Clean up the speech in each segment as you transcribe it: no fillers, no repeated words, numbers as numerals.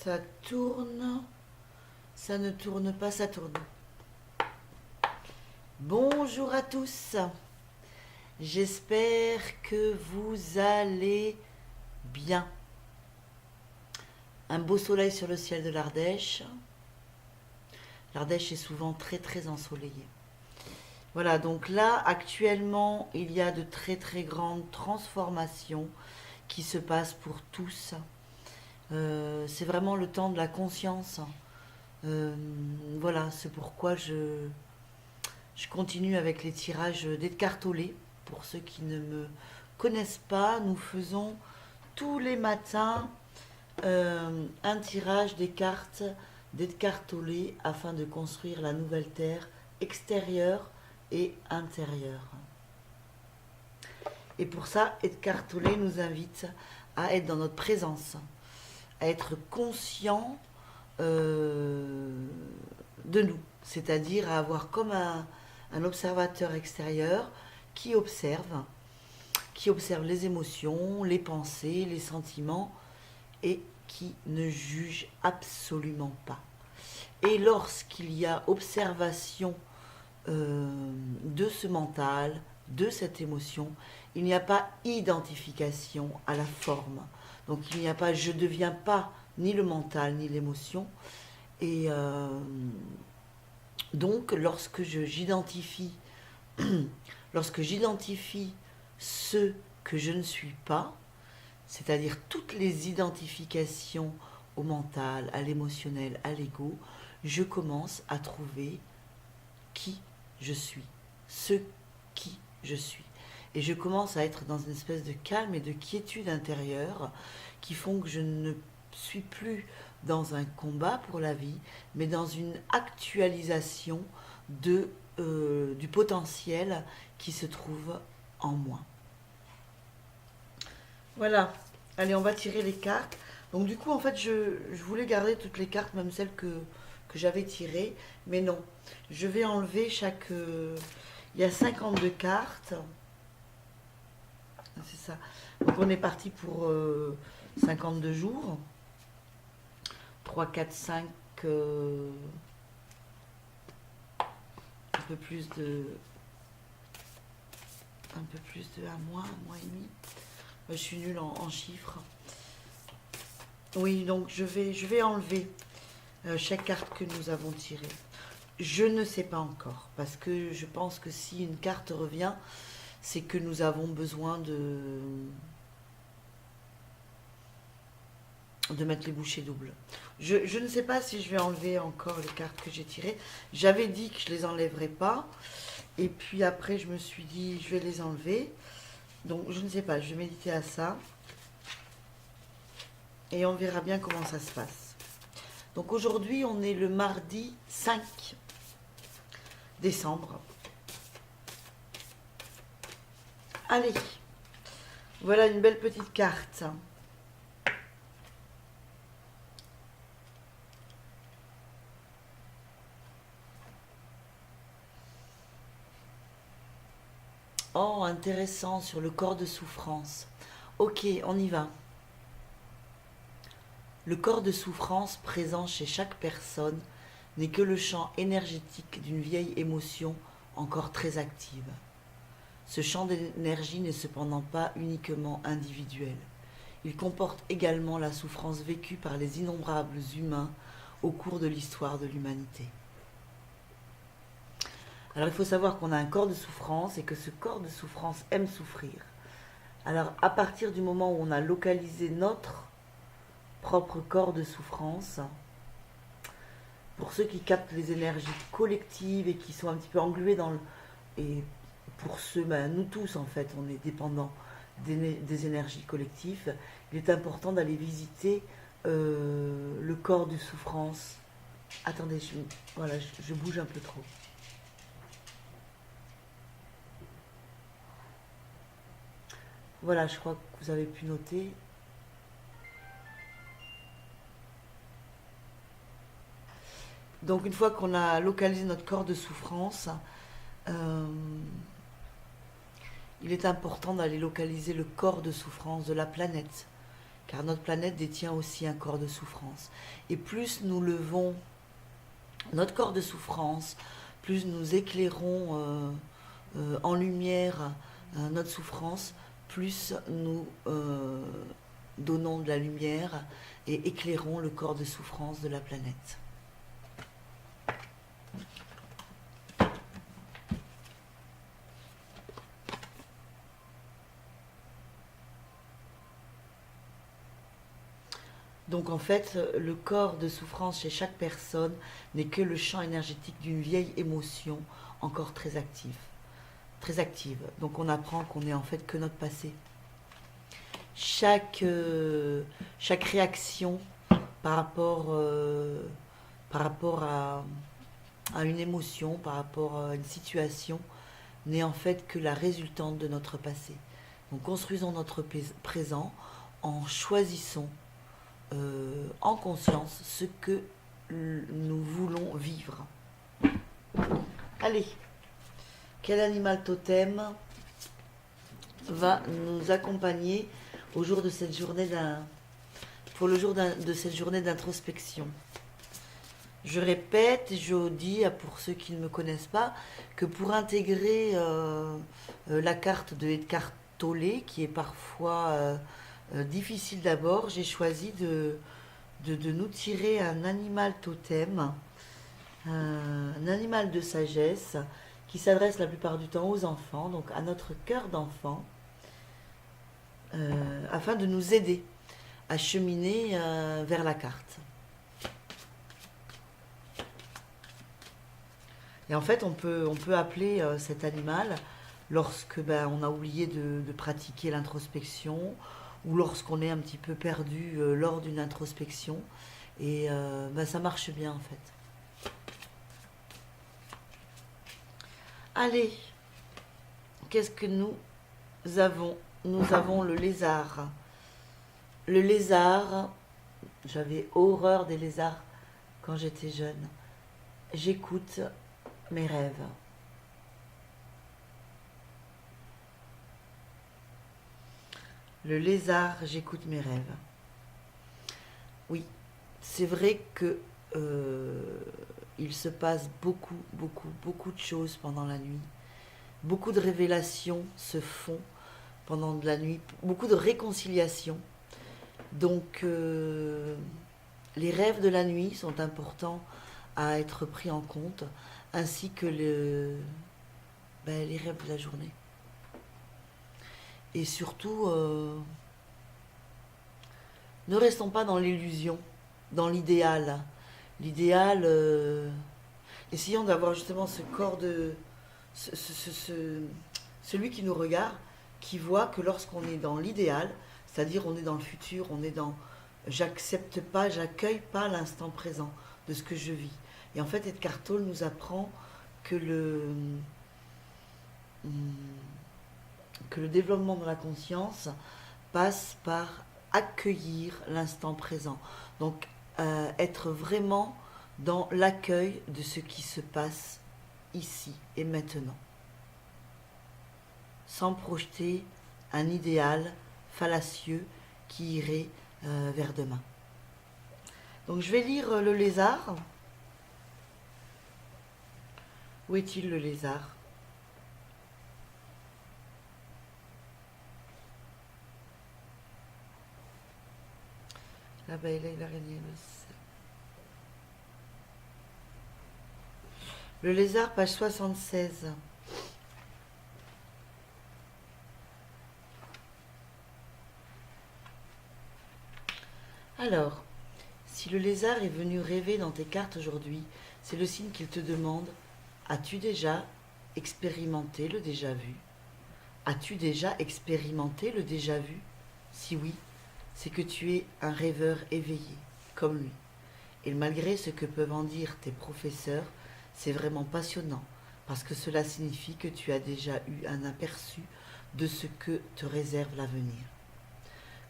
Ça tourne. Ça ne tourne pas, ça tourne. Bonjour à tous. J'espère que vous allez bien. Un beau soleil sur le ciel de l'Ardèche. L'Ardèche est souvent très très ensoleillée. Voilà, donc là, actuellement, il y a de très très grandes transformations qui se passent pour tous. C'est vraiment le temps de la conscience. Voilà, c'est pourquoi je continue avec les tirages d'Edgar Tolle. Pour ceux qui ne me connaissent pas, nous faisons tous les matins un tirage des cartes d'Edgar Tolle afin de construire la nouvelle terre extérieure et intérieure. Et pour ça, Edgar Tolle nous invite à être dans notre présence, à être conscient de nous, c'est-à-dire à avoir comme un observateur extérieur qui observe les émotions, les pensées, les sentiments et qui ne juge absolument pas. Et lorsqu'il y a observation de ce mental, de cette émotion, il n'y a pas identification à la forme. Donc il n'y a pas, je ne deviens pas ni le mental ni l'émotion. Et donc lorsque j'identifie ce que je ne suis pas, c'est-à-dire toutes les identifications au mental, à l'émotionnel, à l'ego, je commence à trouver qui je suis, ce qui je suis. Et je commence à être dans une espèce de calme et de quiétude intérieure qui font que je ne suis plus dans un combat pour la vie, mais dans une actualisation du potentiel qui se trouve en moi. Voilà, allez, on va tirer les cartes. Donc du coup, en fait, je voulais garder toutes les cartes, même celles que j'avais tirées, mais non. Je vais enlever chaque... il y a 52 cartes. C'est ça. Donc on est parti pour 52 jours. 3, 4, 5... un peu plus de un mois et demi. Je suis nulle en chiffres. Oui, donc je vais enlever chaque carte que nous avons tirée. Je ne sais pas encore, parce que je pense que si une carte revient, c'est que nous avons besoin de mettre les bouchées doubles. Je ne sais pas si je vais enlever encore les cartes que j'ai tirées. J'avais dit que je les enlèverais pas. Et puis après, je me suis dit, je vais les enlever. Donc, je ne sais pas, je vais méditer à ça. Et on verra bien comment ça se passe. Donc, aujourd'hui, on est le mardi 5 décembre. Allez, voilà une belle petite carte. Oh, intéressant, sur le corps de souffrance. Ok, on y va. Le corps de souffrance présent chez chaque personne n'est que le champ énergétique d'une vieille émotion encore très active. Ce champ d'énergie n'est cependant pas uniquement individuel. Il comporte également la souffrance vécue par les innombrables humains au cours de l'histoire de l'humanité. Alors il faut savoir qu'on a un corps de souffrance et que ce corps de souffrance aime souffrir. Alors à partir du moment où on a localisé notre propre corps de souffrance, pour ceux qui captent les énergies collectives et qui sont un petit peu englués dans le... Et pour ceux, nous tous en fait, on est dépendants des énergies collectives, il est important d'aller visiter le corps de souffrance. Attendez, je bouge un peu trop. Voilà, je crois que vous avez pu noter. Donc une fois qu'on a localisé notre corps de souffrance, il est important d'aller localiser le corps de souffrance de la planète car notre planète détient aussi un corps de souffrance. Et plus nous levons notre corps de souffrance, plus nous éclairons en lumière notre souffrance, plus nous donnons de la lumière et éclairons le corps de souffrance de la planète. Donc en fait, le corps de souffrance chez chaque personne n'est que le champ énergétique d'une vieille émotion encore très active. Très active. Donc on apprend qu'on n'est en fait que notre passé. Chaque réaction par rapport à une émotion, par rapport à une situation, n'est en fait que la résultante de notre passé. Donc construisons notre présent en choisissant en conscience ce que nous voulons vivre. Allez, quel animal totem va nous accompagner au jour de cette journée de cette journée d'introspection? Je répète, je dis pour ceux qui ne me connaissent pas que pour intégrer la carte de Eckhart Tolle, qui est parfois difficile d'abord, j'ai choisi de nous tirer un animal totem, un animal de sagesse qui s'adresse la plupart du temps aux enfants, donc à notre cœur d'enfant, afin de nous aider à cheminer vers la carte. Et en fait, on peut appeler cet animal lorsque on a oublié de pratiquer l'introspection, ou lorsqu'on est un petit peu perdu lors d'une introspection. Et ça marche bien en fait. Allez, qu'est-ce que nous avons? Nous avons le lézard. Le lézard, j'avais horreur des lézards quand j'étais jeune. J'écoute mes rêves. Le lézard, j'écoute mes rêves. Oui, c'est vrai que il se passe beaucoup de choses pendant la nuit. Beaucoup de révélations se font pendant la nuit, beaucoup de réconciliations. Donc, les rêves de la nuit sont importants à être pris en compte, ainsi que les rêves de la journée. Et surtout, ne restons pas dans l'illusion, dans l'idéal. L'idéal, essayons d'avoir justement ce corps de... celui qui nous regarde, qui voit que lorsqu'on est dans l'idéal, c'est-à-dire on est dans le futur, on est dans... J'accepte pas, j'accueille pas l'instant présent de ce que je vis. Et en fait, Eckhart Tolle nous apprend que le développement de la conscience passe par accueillir l'instant présent. Donc, être vraiment dans l'accueil de ce qui se passe ici et maintenant. Sans projeter un idéal fallacieux qui irait vers demain. Donc, je vais lire le lézard. Où est-il le lézard ? Ah ben, il a gagné le lézard, page 76. Alors, si le lézard est venu rêver dans tes cartes aujourd'hui, c'est le signe qu'il te demande: as-tu déjà expérimenté le déjà vu ? As-tu déjà expérimenté le déjà vu ? Si oui, c'est que tu es un rêveur éveillé, comme lui. Et malgré ce que peuvent en dire tes professeurs, c'est vraiment passionnant, parce que cela signifie que tu as déjà eu un aperçu de ce que te réserve l'avenir.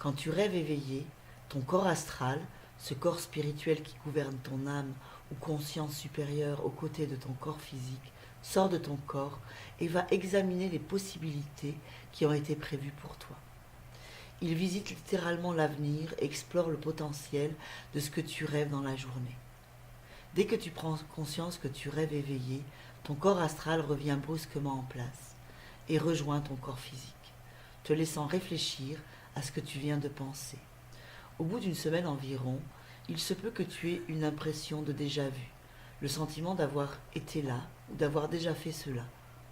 Quand tu rêves éveillé, ton corps astral, ce corps spirituel qui gouverne ton âme ou conscience supérieure aux côtés de ton corps physique, sort de ton corps et va examiner les possibilités qui ont été prévues pour toi. Il visite littéralement l'avenir et explore le potentiel de ce que tu rêves dans la journée. Dès que tu prends conscience que tu rêves éveillé, ton corps astral revient brusquement en place et rejoint ton corps physique, te laissant réfléchir à ce que tu viens de penser. Au bout d'une semaine environ, il se peut que tu aies une impression de déjà-vu, le sentiment d'avoir été là ou d'avoir déjà fait cela.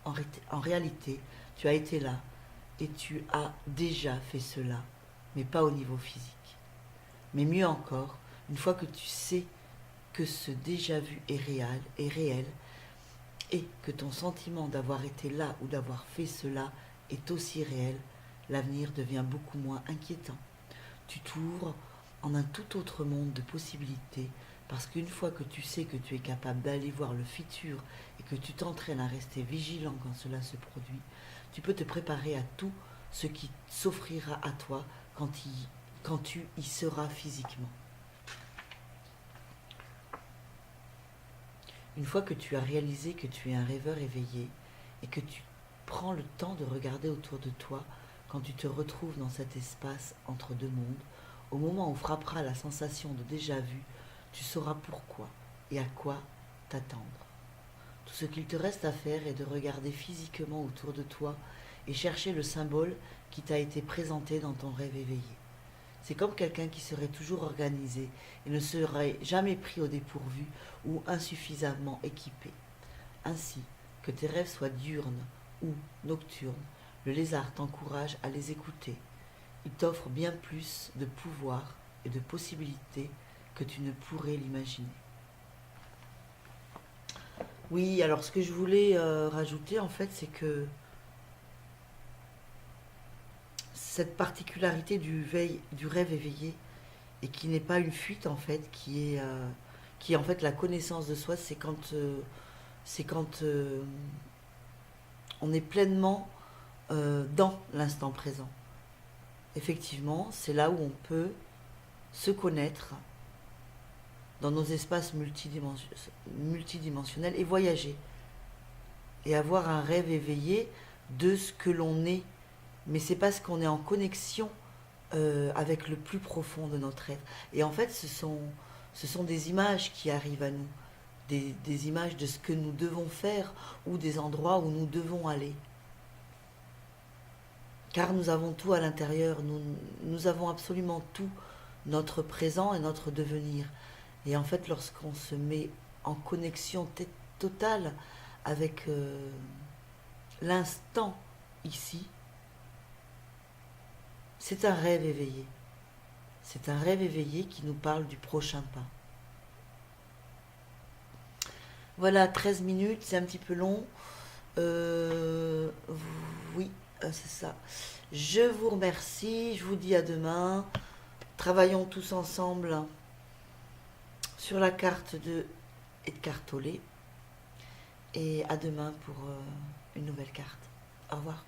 En réalité, tu as été là et tu as déjà fait cela, mais pas au niveau physique. Mais mieux encore, une fois que tu sais que ce déjà-vu est réel, et que ton sentiment d'avoir été là ou d'avoir fait cela est aussi réel, l'avenir devient beaucoup moins inquiétant. Tu t'ouvres en un tout autre monde de possibilités, parce qu'une fois que tu sais que tu es capable d'aller voir le futur et que tu t'entraînes à rester vigilant quand cela se produit, tu peux te préparer à tout ce qui s'offrira à toi quand tu y seras physiquement. Une fois que tu as réalisé que tu es un rêveur éveillé et que tu prends le temps de regarder autour de toi quand tu te retrouves dans cet espace entre deux mondes, au moment où frappera la sensation de déjà-vu, tu sauras pourquoi et à quoi t'attendre. Tout ce qu'il te reste à faire est de regarder physiquement autour de toi et chercher le symbole qui t'a été présenté dans ton rêve éveillé. C'est comme quelqu'un qui serait toujours organisé et ne serait jamais pris au dépourvu ou insuffisamment équipé. Ainsi, que tes rêves soient diurnes ou nocturnes, le lézard t'encourage à les écouter. Il t'offre bien plus de pouvoir et de possibilités que tu ne pourrais l'imaginer. Oui, alors ce que je voulais rajouter en fait, c'est que cette particularité du rêve éveillé, et qui n'est pas une fuite en fait, qui est en fait la connaissance de soi, c'est quand on est pleinement dans l'instant présent. Effectivement, c'est là où on peut se connaître dans nos espaces multidimensionnels et voyager et avoir un rêve éveillé de ce que l'on est. Mais c'est parce qu'on est en connexion avec le plus profond de notre être. Et en fait, ce sont des images qui arrivent à nous, des images de ce que nous devons faire ou des endroits où nous devons aller. Car nous avons tout à l'intérieur, nous avons absolument tout, notre présent et notre devenir. Et en fait, lorsqu'on se met en connexion totale avec l'instant ici, c'est un rêve éveillé. C'est un rêve éveillé qui nous parle du prochain pas. Voilà, 13 minutes, c'est un petit peu long. Oui, c'est ça. Je vous remercie, je vous dis à demain. Travaillons tous ensemble sur la carte de Edgar Tolle. Et à demain pour une nouvelle carte. Au revoir.